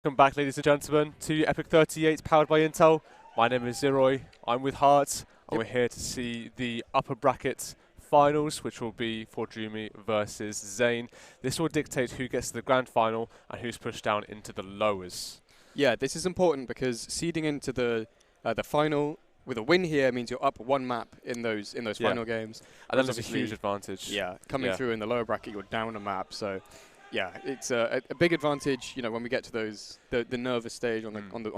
Welcome back, ladies and gentlemen, to EPIC38 powered by Intel. My name is Zeroy. I'm with Hart, and we're here to see the upper bracket finals, which will be Forjumi versus Zane. This will dictate who gets to the grand final and who's pushed down into the lowers. Yeah, this is important because seeding into the final with a win here means you're up one map in those final games. And that's a huge advantage. Yeah, coming through in the lower bracket, you're down a map. So, yeah, it's a big advantage. You know, when we get to those the nervous stage on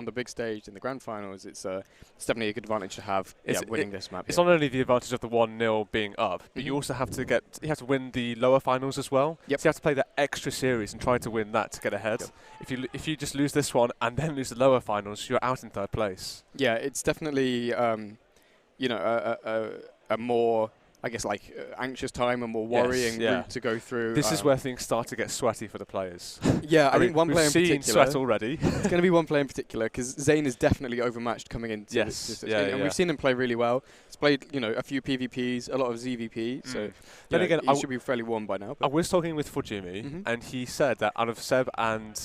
the big stage in the grand finals, it's definitely a good advantage to have. Winning this map. It's not only the advantage of the 1-0 being up, but you also have to win the lower finals as well. Yep. So you have to play the extra series and try to win that to get ahead. Yep. If you just lose this one and then lose the lower finals, you're out in third place. Yeah, it's definitely you know, a more, I guess, like anxious time and more worrying route to go through. This is where things start to get sweaty for the players. Yeah, I think one player in particular. We've seen sweat already. It's going to be one player in particular because Zane is definitely overmatched coming into this. And we've seen him play really well. He's played, you know, a few PvPs, a lot of ZVP. So then again, he should be fairly warm by now. I was talking with Forjumi, and he said that out of Seb and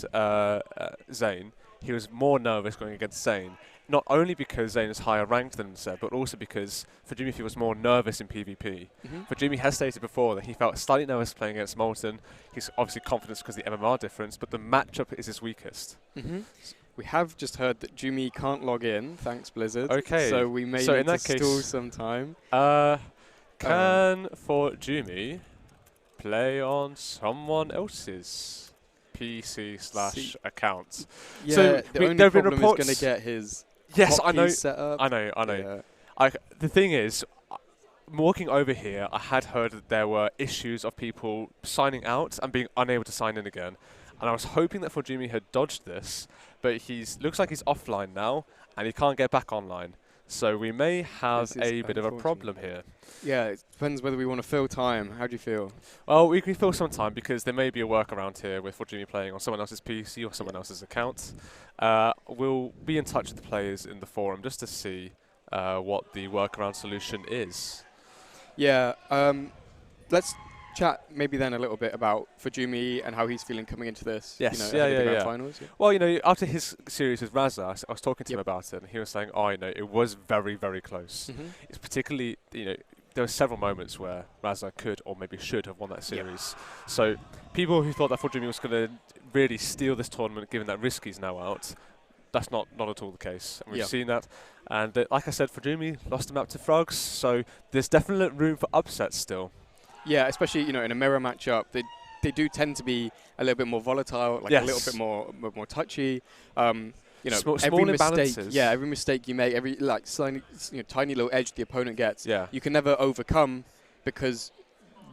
Zane, he was more nervous going against Zane. Not only because Zane is higher ranked than Seb, but also because Forjumi was more nervous in PvP. Forjumi has stated before that he felt slightly nervous playing against Molten. He's obviously confident because of the MMR difference, but the matchup is his weakest. We have just heard that Jumi can't log in, thanks Blizzard. Okay. So we may need to stall some time. Can Forjumi play on someone else's PC/account? Yeah, so the only problem is going to get his set up. I know. The thing is, walking over here, I had heard that there were issues of people signing out and being unable to sign in again. And I was hoping that Forjumi had dodged this, but looks like he's offline now, and he can't get back online. So we may have a bit of a problem here. Yeah, it depends whether we want to fill time. How do you feel? Well, we can fill some time because there may be a workaround here with Forjumi playing on someone else's PC or someone else's account. We'll be in touch with the players in the forum just to see what the workaround solution is. Yeah, let's chat maybe then a little bit about Forjumi and how he's feeling coming into this. Yes, you know, the grand finals. Yeah. Well, you know, after his series with Raza, I was talking to him about it, and he was saying, "Oh, you know, it was very, very close. It's particularly, you know, there were several moments where Raza could or maybe should have won that series. So people who thought that Forjumi was going to really steal this tournament, given that Risky's now out, that's not at all the case. And we've seen that. And like I said, Forjumi lost the map to Frogs, so there's definitely room for upsets still. Yeah, especially, you know, in a mirror matchup, they do tend to be a little bit more volatile, like a little bit more touchy. You know, every mistake, every mistake you make, every like tiny little edge the opponent gets, you can never overcome because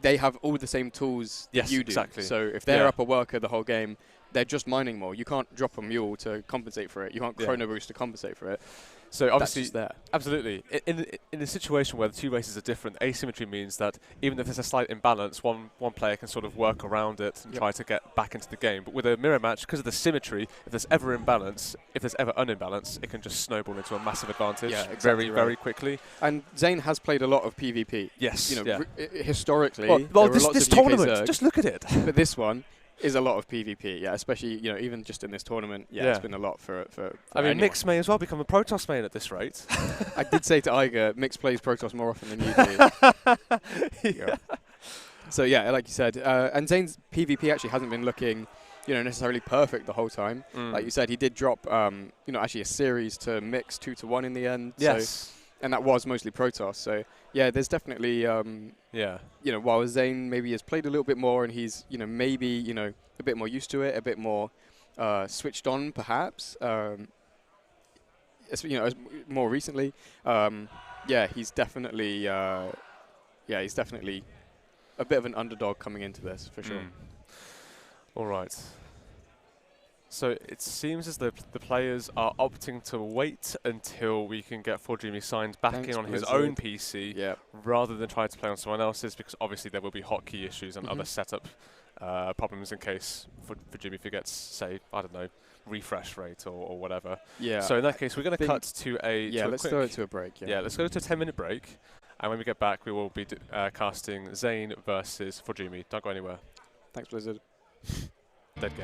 they have all the same tools that you do. Exactly. So if they're up a worker the whole game, they're just mining more. You can't drop a mule to compensate for it. You can't chrono boost to compensate for it. So obviously, that's just there. Absolutely. In a situation where the two races are different, asymmetry means that even if there's a slight imbalance, one player can sort of work around it and try to get back into the game. But with a mirror match, because of the symmetry, if there's ever imbalance, if there's ever an imbalance, it can just snowball into a massive advantage very quickly. And Zane has played a lot of PvP. Yes. You know, historically, well this tournament, just look at it. But this one is a lot of PvP, especially, you know, even just in this tournament, it's been a lot for I mean, Mix may as well become a Protoss main at this rate. I did say to Iger, Mix plays Protoss more often than you do. So, like you said, and Zane's PvP actually hasn't been looking, you know, necessarily perfect the whole time. Like you said, he did drop, you know, actually a series to Mix 2-1 in the end. Yes. So, and that was mostly Protoss. So, there's definitely, you know, while Zane maybe has played a little bit more and he's, you know, maybe, you know, a bit more used to it, a bit more switched on, perhaps. You know, more recently, he's definitely, he's definitely a bit of an underdog coming into this for sure. All right. So it seems as though the players are opting to wait until we can get Forjumi signed back in on his own PC rather than try to play on someone else's, because obviously there will be hotkey issues and other setup problems in case Forjumi forgets, say, I don't know, refresh rate or whatever. Yeah. So in that case, we're going to cut to a let's throw it to a break. Yeah, let's go to a 10-minute break, and when we get back, we will be casting Zane versus Forjumi. Don't go anywhere. Thanks, Blizzard. Dead game.